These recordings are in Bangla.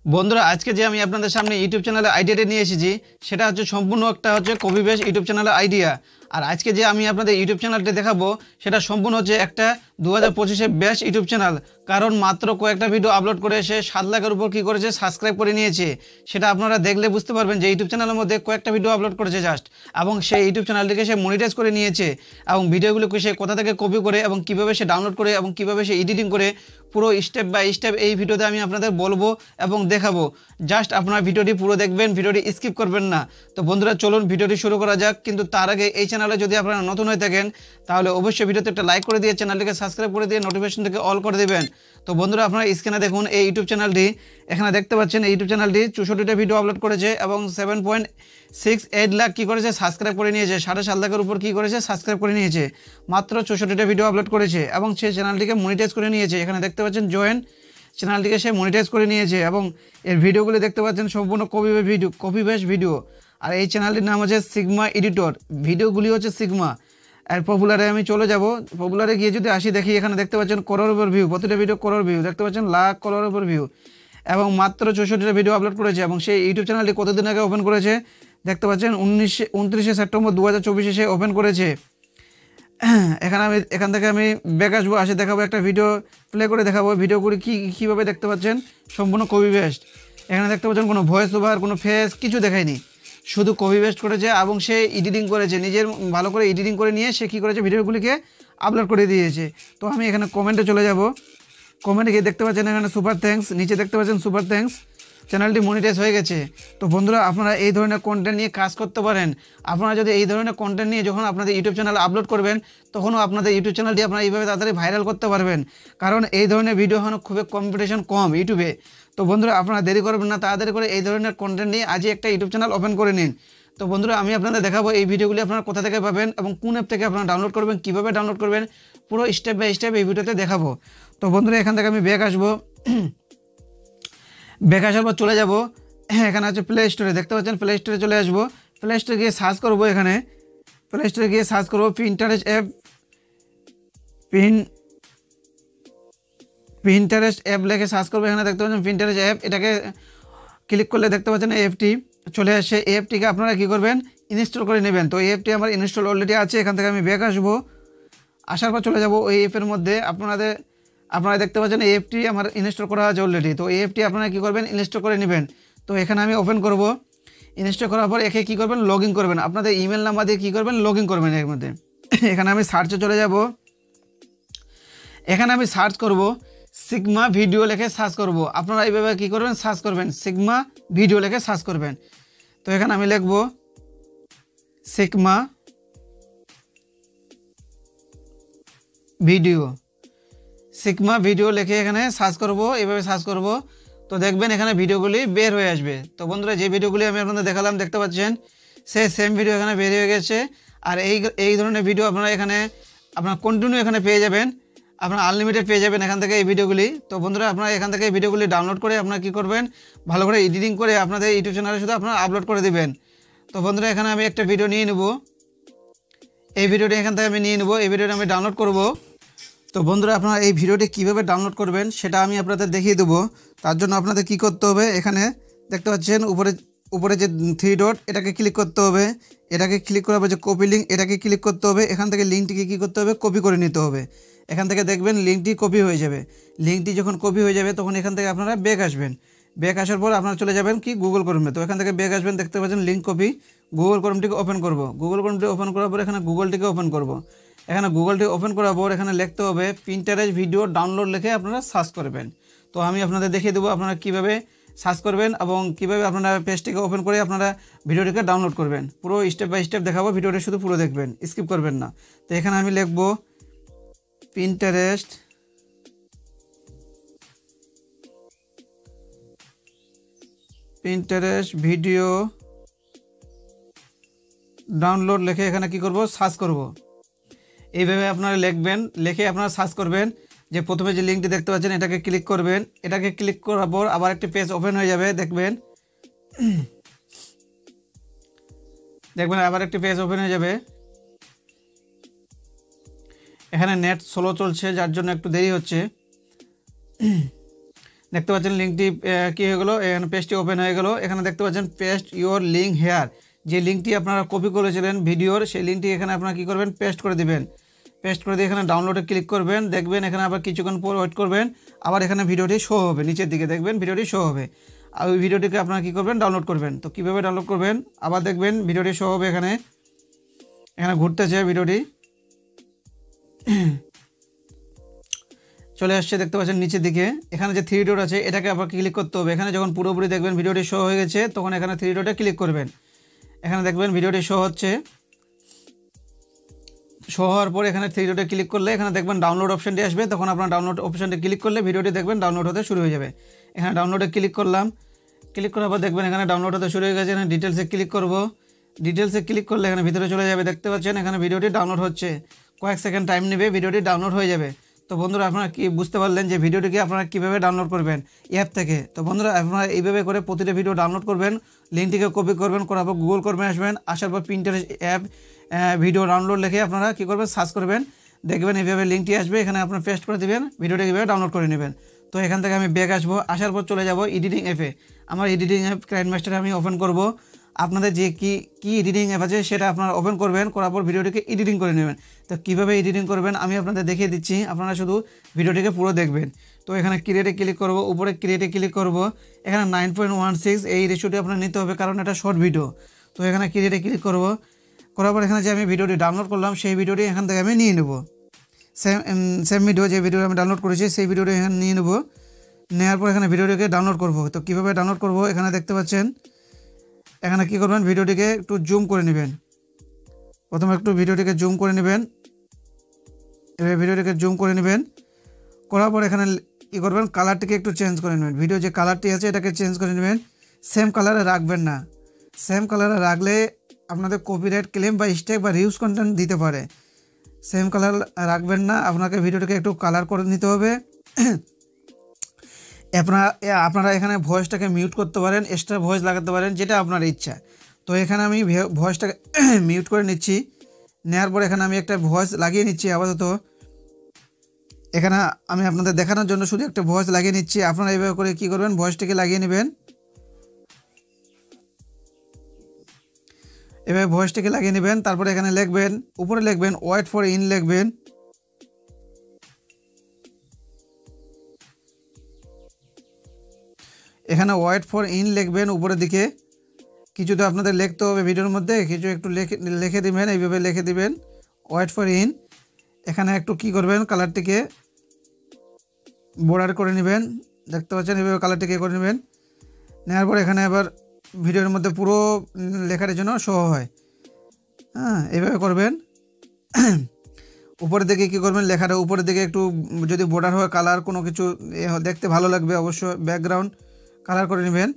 বন্ধুরা আজকে যে আমি আপনাদের সামনে ইউটিউব চ্যানেলের আইডিয়াটা নিয়ে এসেছি সেটা হচ্ছে সম্পূর্ণ একটা হচ্ছে কপি বেস ইউটিউব চ্যানেলের আইডিয়া। আর আজকে যে আমি আপনাদের ইউটিউব চ্যানেলটা দেখাবো সেটা সম্পূর্ণ হচ্ছে একটা 2025-এ বেস্ট ইউটিউব চ্যানেল। কারণ মাত্র কয়েকটা ভিডিও আপলোড করে সে 7 লাখের উপর কী করেছে সাবস্ক্রাইব করে নিয়েছে। সেটা আপনারা দেখলে বুঝতে পারবেন যে ইউটিউব চ্যানেলের মধ্যে কয়েকটা ভিডিও আপলোড করেছে জাস্ট, এবং সেই ইউটিউব চ্যানেলটিকে সে মনিটাইজ করে নিয়েছে। এবং ভিডিওগুলোকে সে কোথা থেকে কপি করে এবং কীভাবে সে ডাউনলোড করে এবং কীভাবে সে এডিটিং করে পুরো স্টেপ বাই স্টেপ এই ভিডিওতে আমি আপনাদের বলবো এবং দেখাবো। জাস্ট আপনারা ভিডিওটি পুরো দেখবেন, ভিডিওটি স্কিপ করবেন না। তো বন্ধুরা চলুন ভিডিওটি শুরু করা যাক। কিন্তু তার আগে এই চ্যানেলে যদি আপনারা নতুন হয়ে থাকেন তাহলে অবশ্যই ভিডিওতে একটা লাইক করে দিয়ে চ্যানেলটিকে সাবস্ক্রাইব করে দিয়ে নোটিফিকেশন থেকে অল করে দেবেন। তো বন্ধুরা আপনারা স্ক্রিনে দেখুন এই ইউটিউব চ্যানেলটি, এখানে দেখতে পাচ্ছেন এই ইউটিউব চ্যানেলটি 64টা ভিডিও আপলোড করেছে এবং 7.68 লাখ কী করেছে সাবস্ক্রাইব করে নিয়েছে। 7.5 লাখের উপর কী করেছে সাবস্ক্রাইব করে নিয়েছে। মাত্র 64টা ভিডিও আপলোড করেছে এবং সেই চ্যানেলটিকে মনিটাইজ করে নিয়েছে। এখানে দেখতে পাচ্ছেন জয়েন চ্যানেলটিকে সে মনিটাইজ করে নিয়েছে এবং এর ভিডিওগুলি দেখতে পাচ্ছেন সম্পূর্ণ কপি বেস ভিডিও। আর এই চ্যানেলটির নাম হচ্ছে সিগমা এডিটর, ভিডিওগুলি হচ্ছে সিগমা। আর পপুলারে আমি চলে যাব, পপুলারে গিয়ে যদি আসি দেখি এখানে দেখতে পাচ্ছেন করোড় উপর ভিউ, প্রতিটা ভিডিও করোড় ভিউ, দেখতে পাচ্ছেন লাখ করোড় উপর ভিউ এবং মাত্র 64টা ভিডিও আপলোড করেছে। এবং সেই ইউটিউব চ্যানেলটি কতদিন আগে ওপেন করেছে দেখতে পাচ্ছেন 29শে সেপ্টেম্বর 2024 সে ওপেন করেছে। এখান থেকে আমি ব্যাক আসবো, আসে দেখাবো একটা ভিডিও প্লে করে দেখাবো ভিডিওগুলি কীভাবে দেখতে পাচ্ছেন সম্পূর্ণ কপি বেস্ট। এখানে দেখতে পাচ্ছেন কোনো ভয়েস ওভার, কোনো ফেস কিছু দেখায়নি, শুধু কপি বেস্ট করেছে এবং সে এডিটিং করেছে, নিজের ভালো করে এডিটিং করে নিয়ে সে কী করেছে ভিডিওগুলিকে আপলোড করে দিয়েছে। তো আমি এখানে কমেন্টে চলে যাব, কমেন্টে গিয়ে দেখতে পাচ্ছেন এখানে সুপার থ্যাঙ্কস, নিচে দেখতে পাচ্ছেন সুপার থ্যাঙ্কস, চ্যানেলটি মনিটাইজ হয়ে গেছে। তো বন্ধুরা আপনারা এই ধরনের কন্টেন্ট নিয়ে কাজ করতে পারেন। আপনারা যদি এই ধরনের কন্টেন্ট নিয়ে যখন আপনাদের ইউটিউব চ্যানেলে আপলোড করবেন তখনও আপনাদের ইউটিউব চ্যানেলটি আপনারা এইভাবে তাড়াতাড়ি ভাইরাল করতে পারবেন। কারণ এই ধরনের ভিডিও এখন খুবই কম্পিটিশন কম ইউটিউবে। তো বন্ধুরা আপনারা দেরি করবেন না, তাড়াতাড়ি করে এই ধরনের কন্টেন্ট নিয়ে আজই একটা ইউটিউব চ্যানেল ওপেন করে নিন। তো বন্ধুরা আমি আপনাদের দেখাবো এই ভিডিওগুলি আপনারা কোথা থেকে পাবেন এবং কোন অ্যাপ থেকে আপনারা ডাউনলোড করবেন, কীভাবে ডাউনলোড করবেন, পুরো স্টেপ বাই স্টেপ এই ভিডিওতে দেখাবো। তো বন্ধুরা এখান থেকে আমি ব্যাক আসবো, ব্যাক আসার পর চলে যাব এখানে আছে প্লে স্টোরে, দেখতে পাচ্ছেন প্লে স্টোরে চলে আসবো। প্লে স্টোরে গিয়ে সার্চ করবো, এখানে প্লে স্টোরে গিয়ে সার্চ করবো পিন্টারেস্ট অ্যাপ, পিন্টারেস্ট অ্যাপ লিখে সার্চ করবো। এখানে দেখতে পাচ্ছেন পিন্টারেস্ট অ্যাপ, এটাকে ক্লিক করলে দেখতে পাচ্ছেন এই অ্যাপটি চলে আসে। এই অ্যাপটিকে আপনারা কী করবেন ইনস্টল করে নেবেন। তো এই অ্যাপটি আমার ইনস্টল অলরেডি আছে। এখান থেকে আমি ব্যাক আসবো, আসার পর চলে যাব ওই অ্যাপের মধ্যে। আপনারা দেখতে পাচ্ছেন এই অ্যাপটি আমার ইনস্টল করা আছে অলরেডি। তো এই অ্যাপটি আপনারা কী করবেন ইনস্টল করে নেবেন। তো এখানে আমি ওপেন করব, ইনস্টল করার পর একে কী করবেন লগ ইন করবেন, আপনাদের ইমেল নাম্বার দিয়ে কী করবেন লগ ইন করবেন এর মধ্যে। এখানে আমি সার্চে চলে যাব, এখানে আমি সার্চ করব সিগমা ভিডিও লিখে সার্চ করব। আপনারা এইভাবে কী করবেন সার্চ করবেন সিগমা ভিডিও লিখে সার্চ করবেন। তো এখানে আমি লিখব সিগমা ভিডিও লিখে এখানে সার্চ করব, এইভাবে সার্চ করব। তো দেখবেন এখানে ভিডিওগুলি বের হয়ে আসবে। তো বন্ধুরা যে ভিডিওগুলি আমি আপনাদের দেখালাম দেখতে পাচ্ছেন সেম ভিডিও এখানে বের হয়ে গেছে। আর এই ধরনের ভিডিও আপনারা কন্টিনিউ এখানে পেয়ে যাবেন, আপনারা আনলিমিটেড পেয়ে যাবেন এখান থেকে এই ভিডিওগুলি। তো বন্ধুরা আপনারা এখান থেকে এই ভিডিওগুলি ডাউনলোড করে আপনারা কী করবেন ভালো করে এডিটিং করে আপনাদের ইউটিউব চ্যানেলে শুধু আপনারা আপলোড করে দেবেন। তো বন্ধুরা এখানে আমি একটা ভিডিও নিয়ে নেব, এই ভিডিওটি এখান থেকে আমি নিয়ে নেব, এই ভিডিওটি আমি ডাউনলোড করব। তো বন্ধুরা আপনারা এই ভিডিওটি কীভাবে ডাউনলোড করবেন সেটা আমি আপনাদের দেখিয়ে দেবো। তার জন্য আপনাদের কী করতে হবে, এখানে দেখতে পাচ্ছেন উপরে যে 3 ডট এটাকে ক্লিক করতে হবে, এটাকে ক্লিক করার পর যে কপি লিঙ্ক এটাকে ক্লিক করতে হবে। এখান থেকে লিঙ্কটিকে কী করতে হবে কপি করে নিতে হবে। এখান থেকে দেখবেন লিঙ্কটি কপি হয়ে যাবে। লিঙ্কটি যখন কপি হয়ে যাবে তখন এখান থেকে আপনারা ব্যাক আসবেন, ব্যাক আসার পর আপনারা চলে যাবেন কি গুগল ক্রোমে। তো এখান থেকে ব্যাক আসবেন, দেখতে পাচ্ছেন লিঙ্ক কপি, গুগল ক্রোমটিকে ওপেন করব। গুগল ক্রোমটি ওপেন করার পর এখানে গুগলটিকে ওপেন করব। এখানে গুগলটি ওপেন করার পর এখানে লিখতে হবে পিন্টারেস্ট ভিডিও ডাউনলোড লিখে আপনারা সার্চ করবেন। তো আমি আপনাদের দেখিয়ে দেবো আপনারা কীভাবে সার্চ করবেন এবং কীভাবে আপনারা পেজটিকে ওপেন করে আপনারা ভিডিওটিকে ডাউনলোড করবেন। পুরো স্টেপ বাই স্টেপ দেখাবো, ভিডিওটি শুধু পুরো দেখবেন, স্কিপ করবেন না। তো এখানে আমি লিখব পিন্টারেস্ট ভিডিও ডাউনলোড লিখে এখানে কী করব সার্চ করব। এইভাবে আপনারা লিখবেন, লিখে আপনারা সার্চ করবেন। যে প্রথমে যে লিঙ্কটি দেখতে পাচ্ছেন এটাকে ক্লিক করবেন, এটাকে ক্লিক করার পর আবার একটি পেজ ওপেন হয়ে যাবে, দেখবেন আবার একটি পেজ ওপেন হয়ে যাবে। এখানে নেট স্লো চলছে যার জন্য একটু দেরি হচ্ছে। দেখতে পাচ্ছেন লিঙ্কটি কী হয়ে গেলো, এখানে পেজটি ওপেন হয়ে গেলো। এখানে দেখতে পাচ্ছেন পেস্ট ইউর লিঙ্ক হেয়ার, যে লিঙ্কটি আপনারা কপি করেছিলেন ভিডিওর, সেই লিঙ্কটি এখানে আপনারা কী করবেন, পেস্ট করে দিবেন। পেস্ট করে দিয়ে এখানে ডাউনলোডে ক্লিক করবেন। দেখবেন এখানে আবার কিছুক্ষণ পর ওয়েট করবেন, আবার এখানে ভিডিওটি শো হবে, নিচের দিকে দেখবেন ভিডিওটি শো হবে। আর ওই ভিডিওটিকে আপনারা কী করবেন, ডাউনলোড করবেন। তো কীভাবে ডাউনলোড করবেন, আবার দেখবেন ভিডিওটি শো হবে, এখানে ঘুরতেছে ভিডিওটি, চলে আসছে দেখতে পাচ্ছেন নিচের দিকে। এখানে যে থ্রি ডট আছে এটাকে আবার ক্লিক করতে হবে। এখানে যখন পুরোপুরি দেখবেন ভিডিওটি শো হয়ে গেছে, তখন এখানে থ্রি ডটে ক্লিক করবেন। এখানে দেখবেন ভিডিওটি শো হচ্ছে। শো হওয়ার পর এখানে থ্রি ডটে ক্লিক করলে এখানে দেখবেন ডাউনলোড অপশানটি আসবে, তখন আপনার ডাউনলোড অপশানটি ক্লিক করলে ভিডিওটি দেখবেন ডাউনলোড হতে শুরু হয়ে যাবে। এখানে ডাউনলোডে ক্লিক করলাম, ক্লিক করার পর দেখবেন এখানে ডাউনলোড হতে শুরু হয়ে গেছে। এখানে ডিটেলসে ক্লিক করব, ডিটেলসে ক্লিক করলে এখানে ভিতরে চলে যাবে। দেখতে পাচ্ছেন এখানে ভিডিওটি ডাউনলোড হচ্ছে, কয়েক সেকেন্ড টাইম নেবে, ভিডিওটি ডাউনলোড হয়ে যাবে। তো বন্ধুরা আপনারা কি বুঝতে পারলেন যে ভিডিওটিকে আপনারা কীভাবে ডাউনলোড করবেন অ্যাপ থেকে। তো বন্ধুরা আপনারা এইভাবে করে প্রতিটা ভিডিও ডাউনলোড করবেন, লিঙ্কটিকে কপি করবেন, করার পর গুগল ক্রোমে আসবেন, আসার পর পিন্টারেস্ট অ্যাপ ভিডিও ডাউনলোড লিখে আপনারা কী করবেন, সার্চ করবেন, দেখবেন এইভাবে লিঙ্কটি আসবে, এখানে আপনারা পেস্ট করে দেবেন, ভিডিওটি কীভাবে ডাউনলোড করে নেবেন। তো এখান থেকে আমি ব্যাক আসবো, আসার পর চলে যাব এডিটিং অ্যাপে। আমার এডিটিং অ্যাপ কাইনমাস্টারে আমি ওপেন করব। আপনাদের যে কি এডিটিং অ্যাপ আছে সেটা আপনারা ওপেন করবেন, করার পর ভিডিওটিকে এডিটিং করে নেবেন। তো কীভাবে এডিটিং করবেন আমি আপনাদের দেখিয়ে দিচ্ছি, আপনারা শুধু ভিডিওটিকে পুরো দেখবেন। তো এখানে ক্রিয়েটে ক্লিক করব, উপরে ক্রিয়েটে ক্লিক করব। এখানে 9.16 এই রেশিওটি আপনার নিতে হবে, কারণ এটা শর্ট ভিডিও। তো এখানে ক্রিয়েটে ক্লিক করব, করার পর এখানে যে আমি ভিডিওটি ডাউনলোড করলাম সেই ভিডিওটি এখান থেকে আমি নিয়ে নেব। সেম ভিডিও, যে ভিডিও আমি ডাউনলোড করেছি সেই ভিডিওটি এখানে নিয়ে নেব। নেওয়ার পর এখানে ভিডিওটিকে ডাউনলোড করব। তো কীভাবে ডাউনলোড করব, এখানে দেখতে পাচ্ছেন এখানে কী করবেন, ভিডিওটিকে একটু জুম করে নেবেন। প্রথমে একটু ভিডিওটিকে জুম করে নেবেন, এবার ভিডিওটিকে জুম করে নেবেন, করার পর এখানে কী করবেন, কালারটিকে একটু চেঞ্জ করে নেবেন। ভিডিও যে কালারটি আছে এটাকে চেঞ্জ করে নেবেন, সেম কালারে রাখবেন না। সেম কালারে রাখলে আপনাদের কপিরাইট ক্লেম বা স্ট্রাইক বা রিউজ কন্টেন্ট দিতে পারে। সেম কালার রাখবেন না, আপনাকে ভিডিওটিকে একটু কালার করে নিতে হবে। আপনারা এখানে ভয়েসটাকে মিউট করতে পারেন, এক্সট্রা ভয়েস লাগাতে পারেন, যেটা আপনার ইচ্ছা। তো এখানে আমি ভয়েসটাকে মিউট করে নিচ্ছি। নেওয়ার পর এখানে আমি একটা ভয়েস লাগিয়ে নিচ্ছি আপাতত। এখানে আমি আপনাদের দেখানোর জন্য শুধু একটা ভয়েস লাগিয়ে নিচ্ছি। আপনারা এইভাবে করে কী করবেন, ভয়েসটাকে লাগিয়ে নেবেন। এভাবে ভয়েসটাকে লাগিয়ে নেবেন, তারপরে এখানে লিখবেন, উপরে লিখবেন ওয়েট ফর ইন লিখবেন। এখানে ওয়েট ফর ইন লিখবেন উপরের দিকে। কিছু তো আপনাদের লিখতে হবে ভিডিওর মধ্যে, কিছু একটু লিখে দিবেন, এইভাবে লিখে দিবেন ওয়েট ফর ইন। এখানে একটু কী করবেন, কালারটিকে বর্ডার করে নেবেন। দেখতে পাচ্ছেন এইভাবে কালারটিকে করে নেবেন। নেওয়ার পর এখানে আবার ভিডিওর মধ্যে পুরো লেখার জন্য শো হয়, হ্যাঁ এইভাবে করবেন। উপরের দিকে কী করবেন, লেখাটা উপরের দিকে একটু যদি বর্ডার হয়, কালার কোনো কিছু দেখতে ভালো লাগবে, অবশ্য ব্যাকগ্রাউন্ড কালার করে নেবেন।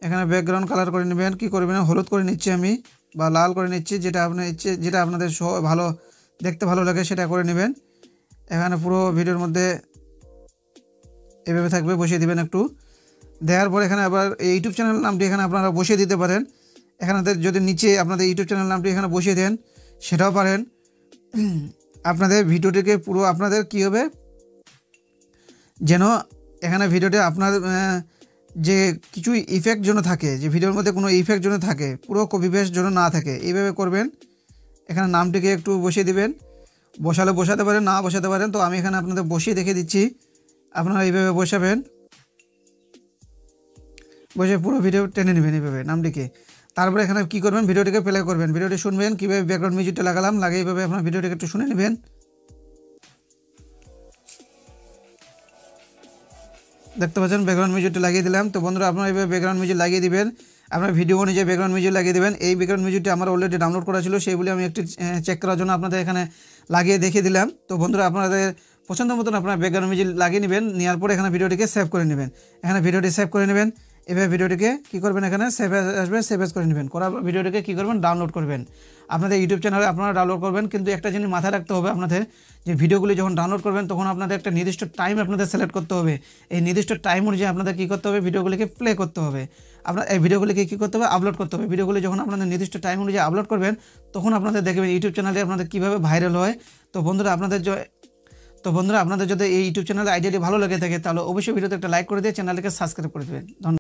এখানে ব্যাকগ্রাউন্ড কালার করে নেবেন, কী করবেন, হলুদ করে নিচ্ছি আমি, বা লাল করে নিচ্ছি, যেটা আপনার ইচ্ছে, যেটা আপনাদের ভালো দেখতে ভালো লাগে সেটা করে নেবেন। এখানে পুরো ভিডিওর মধ্যে এভাবে থাকবে, বসিয়ে দিবেন একটু। দেওয়ার পর এখানে আবার ইউটিউব চ্যানেল নামটি এখানে আপনারা বসিয়ে দিতে পারেন। এখানে যদি নিচে আপনাদের ইউটিউব চ্যানেল নামটি এখানে বসিয়ে দেন সেটাও পারেন। আপনাদের ভিডিওটিকে পুরো আপনাদের কী হবে, যেন এখানে ভিডিওতে আপনার যে কিছু ইফেক্ট যেন থাকে, যে ভিডিওর মধ্যে কোনো ইফেক্ট যেন থাকে, পুরো কপি পেস্ট যেন না থাকে, এইভাবে করবেন। এখানে নামটিকে একটু বসিয়ে দিবেন, বসাতে পারেন, না বসাতে পারেন। তো আমি এখানে আপনাদের বসিয়ে দেখে দিচ্ছি, আপনারা এইভাবে বসাবেন, বসে পুরো ভিডিও টেনে নেবেন এইভাবে নামটিকে। তারপরে এখানে কী করবেন, ভিডিওটিকে প্লে করবেন, ভিডিওটি শুনবেন, কীভাবে ব্যাকগ্রাউন্ড মিউজিকটা লাগালাম, লাগে এইভাবে আপনার ভিডিওটিকে একটু শুনে নেবেন। দেখতে পাচ্ছেন ব্যাকগ্রাউন্ড মিউজিকটা লাগিয়ে দিলাম। তো বন্ধুরা আপনারা এইভাবে ব্যাকগ্রাউন্ড মিউজিক লাগিয়ে দিবেন, আপনার ভিডিও অনুযায়ী ব্যাকগ্রাউন্ড মিউজিক লাগিয়ে দেবেন। এই ব্যাকগ্রাউন্ড মিউজিকটা আমার অলরেডি ডাউনলোড করা ছিল, সেইগুলি আমি একটু চেক করার জন্য আপনাদের এখানে লাগিয়ে দেখিয়ে দিলাম। তো বন্ধুরা আপনাদের পছন্দ মতন আপনার ব্যাকগ্রাউন্ড মিউজিক লাগিয়ে নেবেন, নেওয়ার পরে এখানে ভিডিওটিকে সেভ করে নেবেন। এখানে ভিডিওটি সেভ করে নেবেন, এভাবে ভিডিওটিকে কী করবেন, এখানে সেভ আসবে, সেভ করে নেবেন, করার ভিডিওটিকে কী করবেন, ডাউনলোড করবেন। আপনাদের ইউটিউব চ্যানেলে আপনারা ডাউনলোড করবেন, কিন্তু একটা জিনিস মাথায় রাখতে হবে আপনাদের, যে ভিডিওগুলি যখন ডাউনলোড করবেন তখন আপনাদের একটা নির্দিষ্ট টাইম আপনাদের সিলেক্ট করতে হবে। এই নির্দিষ্ট টাইম অনুযায়ী আপনাদের কী করতে হবে, ভিডিওগুলিকে প্লে করতে হবে। আপনার এই ভিডিওগুলিকে কী করতে হবে, আপলোড করতে হবে। ভিডিওগুলি যখন আপনাদের নির্দিষ্ট টাইম অনুযায়ী আপলোড করবেন তখন আপনাদের দেখবেন ইউটিউব চ্যানেলে আপনাদের কীভাবে ভাইরাল হয়। তো বন্ধুরা তো বন্ধুরা, আপনাদের যদি এই ইউটিউব চ্যানেলের আইডিয়াটি ভালো লেগে থাকে তাহলে অবশ্যই ভিডিওতে একটা লাইক করে দিয়ে চ্যানেলটিকে সাবস্ক্রাইব করে দেবেন। ধন্যবাদ।